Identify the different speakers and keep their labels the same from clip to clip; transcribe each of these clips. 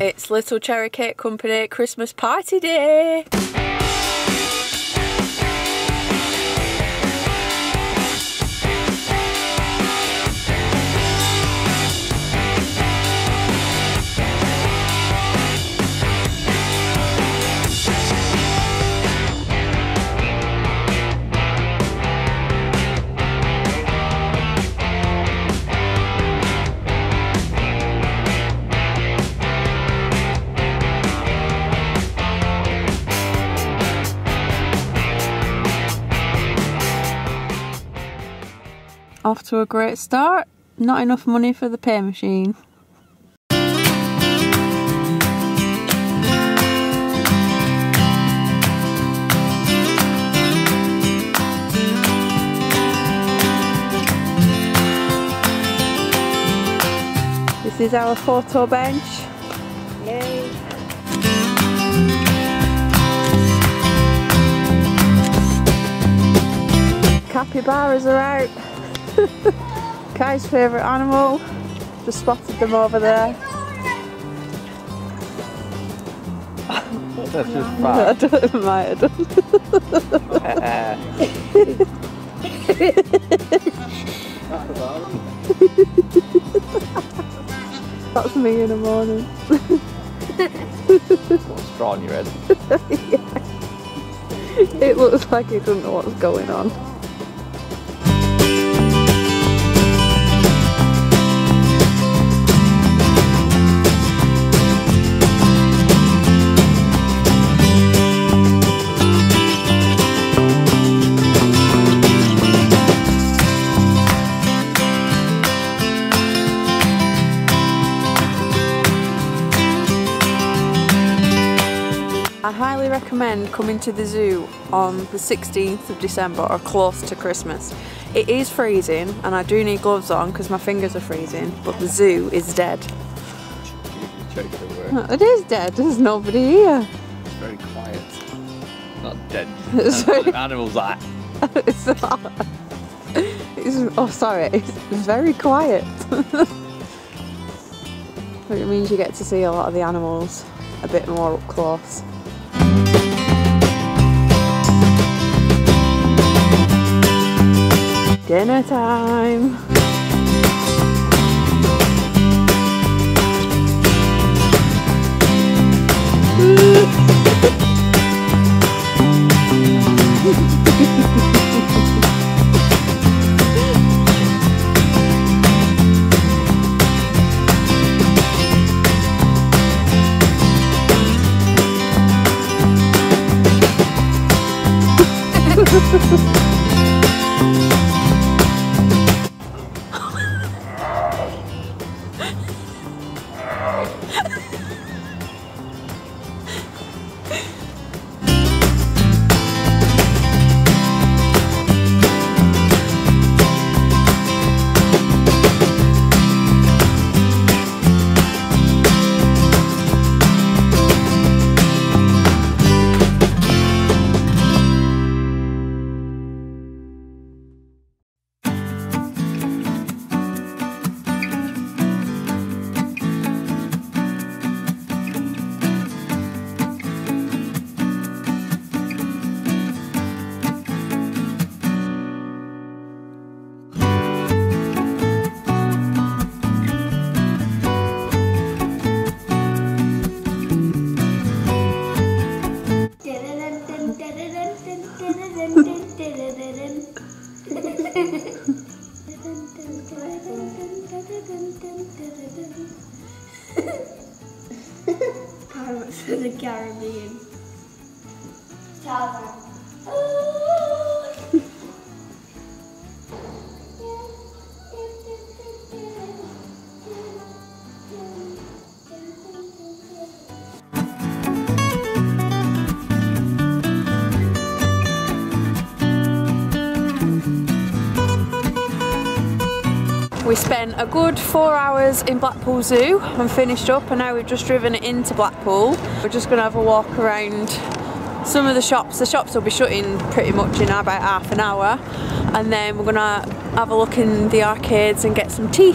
Speaker 1: It's Little Cherry Cake Company Christmas party day! Off to a great start. Not enough money for the pay machine. This is our photo bench. Yay! Capybaras are out. Kai's favourite animal. Just spotted them over there.
Speaker 2: That's just fun.
Speaker 1: I don't know if I might have done. That's me in the morning.
Speaker 2: Got a straw on your head.
Speaker 1: Yeah. It looks like he doesn't know what's going on. I highly recommend coming to the zoo on the 16th of December or close to Christmas. It is freezing and I do need gloves on because my fingers are freezing, but the zoo is dead. It is dead, there's nobody here.
Speaker 2: It's very quiet. Not dead.
Speaker 1: Sorry.
Speaker 2: Animals like
Speaker 1: It's not. Oh sorry, it's very quiet. It means you get to see a lot of the animals a bit more up close. Dinner time!
Speaker 3: Pirates of the Caribbean.
Speaker 1: We spent a good 4 hours in Blackpool Zoo and finished up, and now we've just driven into Blackpool. We're just going to have a walk around some of the shops. The shops will be shutting pretty much in about half an hour, and then we're going to have a look in the arcades and get some tea.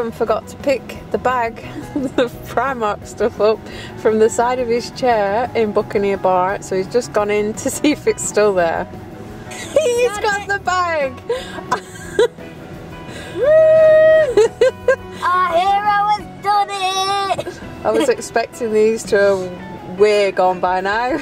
Speaker 1: Sam forgot to pick the bag of Primark stuff up from the side of his chair in Buccaneer Bar, so he's just gone in to see if it's still there. He's got the bag!
Speaker 3: Our hero has done it!
Speaker 1: I was expecting these to have way gone by now.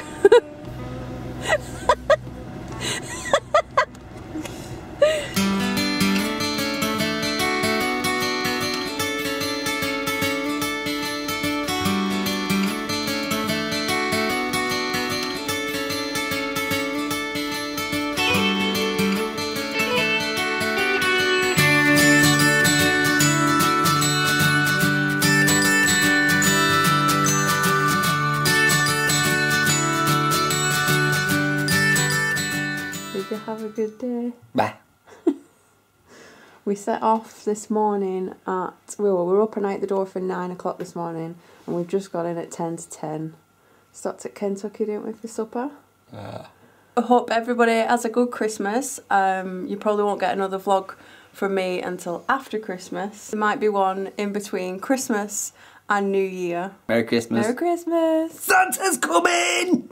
Speaker 1: Did you have a good day?
Speaker 2: Bye.
Speaker 1: We set off this morning at, we were up and out the door for 9 o'clock this morning, and we've just got in at 10 to 10. Stopped at Kentucky, didn't we, for supper? I hope everybody has a good Christmas. You probably won't get another vlog from me until after Christmas. There might be one in between Christmas and New Year.
Speaker 2: Merry Christmas.
Speaker 1: Merry Christmas!
Speaker 2: Santa's coming!